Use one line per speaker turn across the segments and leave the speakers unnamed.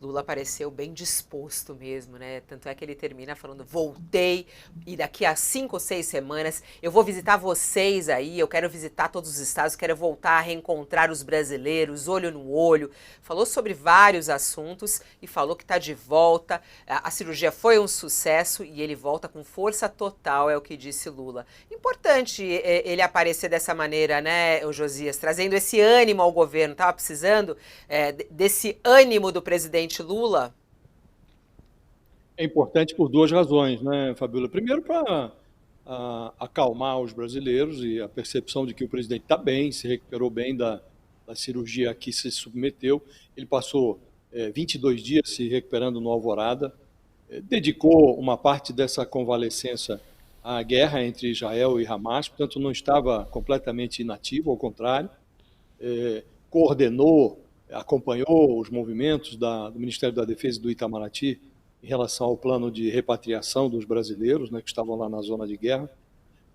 Lula pareceu bem disposto mesmo, né? Tanto é que ele termina falando: voltei e daqui a 5 ou 6 semanas eu vou visitar vocês aí, eu quero visitar todos os estados, quero voltar a reencontrar os brasileiros, olho no olho. Falou sobre vários assuntos e falou que está de volta. A cirurgia foi um sucesso e ele volta com força total, é o que disse Lula. Importante ele aparecer dessa maneira, né, o Josias, trazendo esse ânimo ao governo. Estava precisando desse ânimo do presidente Lula?
É importante por duas razões, né, Fabiola? Primeiro, para acalmar os brasileiros e a percepção de que o presidente está bem, se recuperou bem da cirurgia a que se submeteu. Ele passou 22 dias se recuperando no Alvorada, dedicou uma parte dessa convalescença à guerra entre Israel e Hamas, portanto não estava completamente inativo, ao contrário, coordenou, acompanhou os movimentos do Ministério da Defesa e do Itamaraty em relação ao plano de repatriação dos brasileiros, né, que estavam lá na zona de guerra.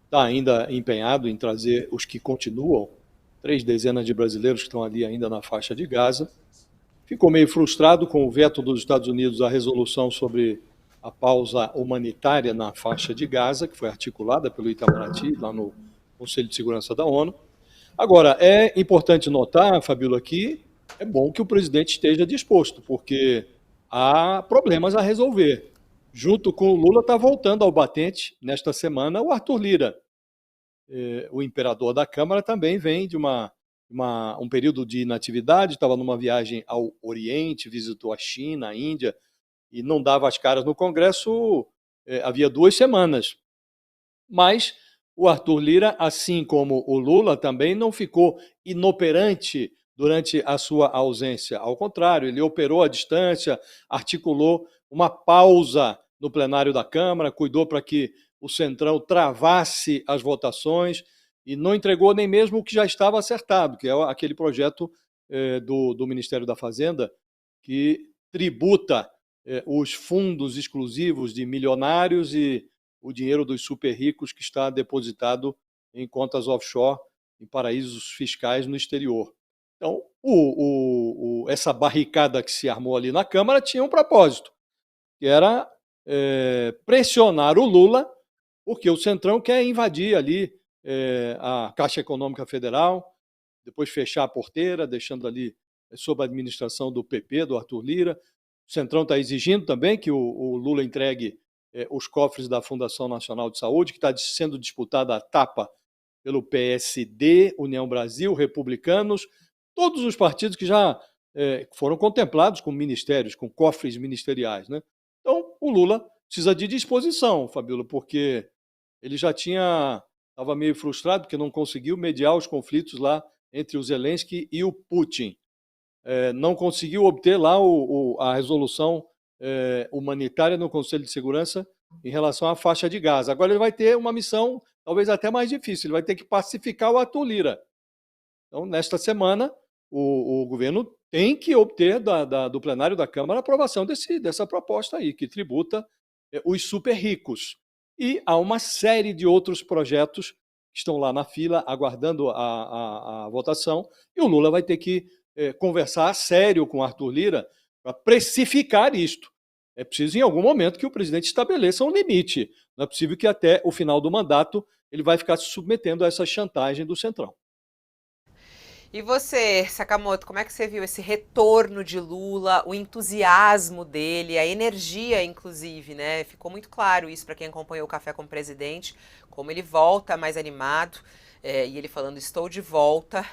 Está ainda empenhado em trazer os que continuam, 3 dezenas de brasileiros que estão ali ainda na faixa de Gaza. Ficou meio frustrado com o veto dos Estados Unidos à resolução sobre a pausa humanitária na faixa de Gaza, que foi articulada pelo Itamaraty, lá no Conselho de Segurança da ONU. Agora, é importante notar, Fabíola, que é bom que o presidente esteja disposto, porque há problemas a resolver. Junto com o Lula, está voltando ao batente, nesta semana, o Arthur Lira. O imperador da Câmara também vem de um período de inatividade, estava numa viagem ao Oriente, visitou a China, a Índia, e não dava as caras no Congresso havia 2 semanas. Mas o Arthur Lira, assim como o Lula, também não ficou inoperante durante a sua ausência. Ao contrário, ele operou à distância, articulou uma pausa no plenário da Câmara, cuidou para que o Centrão travasse as votações e não entregou nem mesmo o que já estava acertado, que é aquele projeto do Ministério da Fazenda que tributa os fundos exclusivos de milionários e o dinheiro dos super ricos que está depositado em contas offshore, em paraísos fiscais no exterior. Então, essa barricada que se armou ali na Câmara tinha um propósito, que era pressionar o Lula, porque o Centrão quer invadir ali a Caixa Econômica Federal, depois fechar a porteira, deixando ali sob a administração do PP, do Arthur Lira. O Centrão está exigindo também que o Lula entregue os cofres da Fundação Nacional de Saúde, que está sendo disputada a tapa pelo PSD, União Brasil, Republicanos, todos os partidos que já foram contemplados com ministérios, com cofres ministeriais, né? Então, o Lula precisa de disposição, Fabíola, porque ele já estava meio frustrado porque não conseguiu mediar os conflitos lá entre o Zelensky e o Putin. Não conseguiu obter lá a resolução humanitária no Conselho de Segurança em relação à faixa de Gaza. Agora ele vai ter uma missão talvez até mais difícil, ele vai ter que pacificar o Arthur Lira. Então, nesta semana, o governo tem que obter do plenário da Câmara a aprovação dessa proposta aí, que tributa os super ricos. E há uma série de outros projetos que estão lá na fila, aguardando a votação, e o Lula vai ter que conversar a sério com Arthur Lira para precificar isto. É preciso, em algum momento, que o presidente estabeleça um limite. Não é possível que até o final do mandato ele vai ficar se submetendo a essa chantagem do Centrão.
E você, Sakamoto, como é que você viu esse retorno de Lula, o entusiasmo dele, a energia, inclusive, né? Ficou muito claro isso para quem acompanhou o Café com o Presidente, como ele volta mais animado, e ele falando: estou de volta,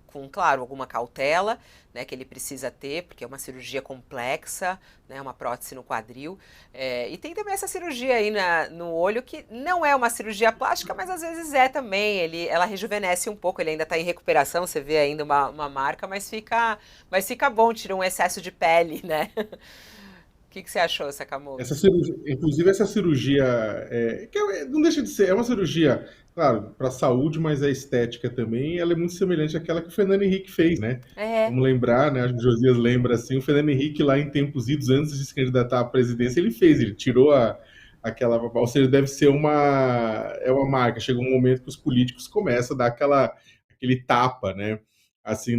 com, claro, alguma cautela, né, que ele precisa ter, porque é uma cirurgia complexa, né, uma prótese no quadril. E tem também essa cirurgia aí no olho, que não é uma cirurgia plástica, mas às vezes é também. Ela rejuvenesce um pouco, ele ainda está em recuperação, você vê ainda uma marca, mas fica bom, tira um excesso de pele, né? O que você achou,
Essa
Sakamoto?
cirurgia, inclusive essa cirurgia, não deixa de ser, é uma cirurgia, claro, para a saúde, mas a estética também, ela é muito semelhante àquela que o Fernando Henrique fez, né?
É.
Vamos lembrar, né? Acho que o Josias lembra assim, o Fernando Henrique lá em tempos idos, antes de se candidatar à presidência, ele tirou aquela, ou seja, deve ser uma marca. Chega um momento que os políticos começam a dar aquele tapa, né? assim,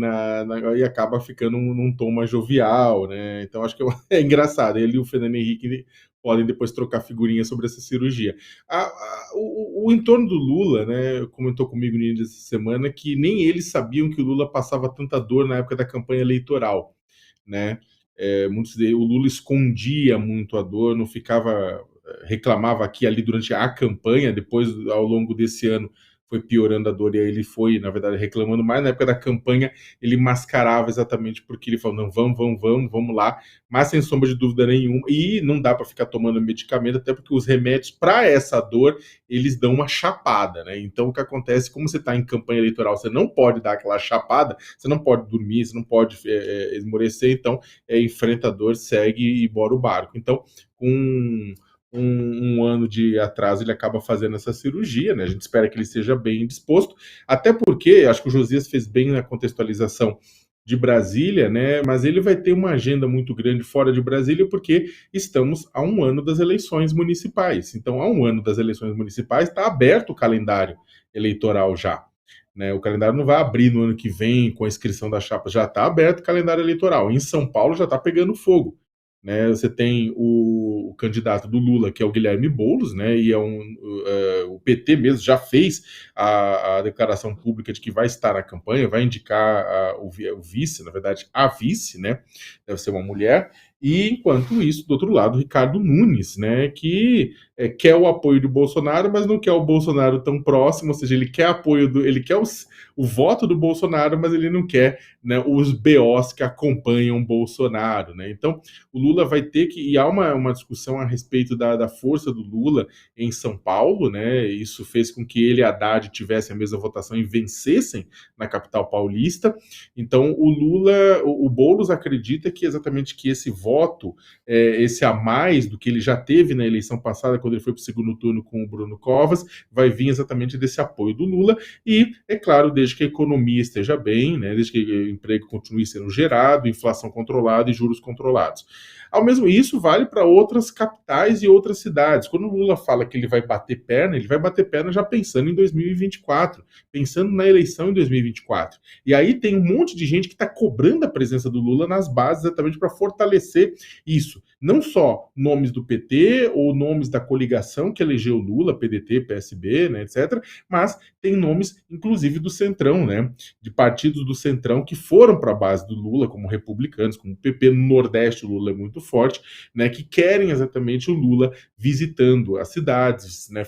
e acaba ficando num tom mais jovial, né? Então acho que é engraçado. Ele e o Fernando Henrique podem depois trocar figurinhas sobre essa cirurgia. O entorno do Lula, né, comentou comigo no início dessa semana que nem eles sabiam que o Lula passava tanta dor na época da campanha eleitoral, né? O Lula escondia muito a dor, não ficava, reclamava aqui e ali durante a campanha, depois, ao longo desse ano, foi piorando a dor e aí ele foi, na verdade, reclamando mais. Na época da campanha, ele mascarava exatamente porque ele falou, não, vamos lá, mas sem sombra de dúvida nenhuma, e não dá para ficar tomando medicamento, até porque os remédios para essa dor, eles dão uma chapada, né? Então, o que acontece, como você está em campanha eleitoral, você não pode dar aquela chapada, você não pode dormir, você não pode esmorecer, então enfrenta a dor, segue e bora o barco. Então, com um ano de atraso, ele acaba fazendo essa cirurgia, né? A gente espera que ele esteja bem disposto, até porque, acho que o Josias fez bem na contextualização de Brasília, né? Mas ele vai ter uma agenda muito grande fora de Brasília, porque estamos a um ano das eleições municipais. Então, a um ano das eleições municipais, está aberto o calendário eleitoral já. Né, o calendário não vai abrir no ano que vem com a inscrição da chapa, já está aberto o calendário eleitoral. Em São Paulo já está pegando fogo. Né, você tem o candidato do Lula, que é o Guilherme Boulos, né, e o PT mesmo já fez a declaração pública de que vai estar na campanha, vai indicar o vice, na verdade, a vice, né, deve ser uma mulher. E, enquanto isso, do outro lado, Ricardo Nunes, né, que quer o apoio do Bolsonaro, mas não quer o Bolsonaro tão próximo, ou seja, ele quer ele quer o voto do Bolsonaro, mas ele não quer, né, os BOs que acompanham o Bolsonaro, né? Então, o Lula vai ter que... E há uma discussão a respeito da força do Lula em São Paulo, né? Isso fez com que ele e Haddad tivessem a mesma votação e vencessem na capital paulista. Então, o Boulos acredita que exatamente que esse voto, esse a mais do que ele já teve na eleição passada, quando ele foi para o segundo turno com o Bruno Covas, vai vir exatamente desse apoio do Lula. E, é claro, desde que a economia esteja bem, né, desde que o emprego continue sendo gerado, inflação controlada e juros controlados. Ao mesmo isso vale para outras capitais e outras cidades. Quando o Lula fala que ele vai bater perna, ele vai bater perna já pensando em 2024, pensando na eleição em 2024. E aí tem um monte de gente que está cobrando a presença do Lula nas bases exatamente para fortalecer isso. Não só nomes do PT ou nomes da coligação que elegeu Lula, PDT, PSB, né, etc., mas tem nomes, inclusive, do Centrão, né, de partidos do Centrão que foram para a base do Lula, como republicanos, como o PP no Nordeste, o Lula é muito forte, né, que querem exatamente o Lula visitando as cidades, né,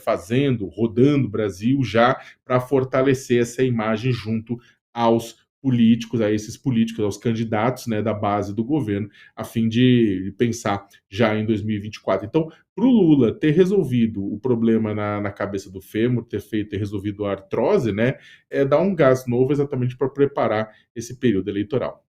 rodando o Brasil já para fortalecer essa imagem junto aos políticos, a esses políticos, aos candidatos, né, da base do governo, a fim de pensar já em 2024. Então, para o Lula ter resolvido o problema na cabeça do fêmur, ter resolvido a artrose, né, dar um gás novo exatamente para preparar esse período eleitoral.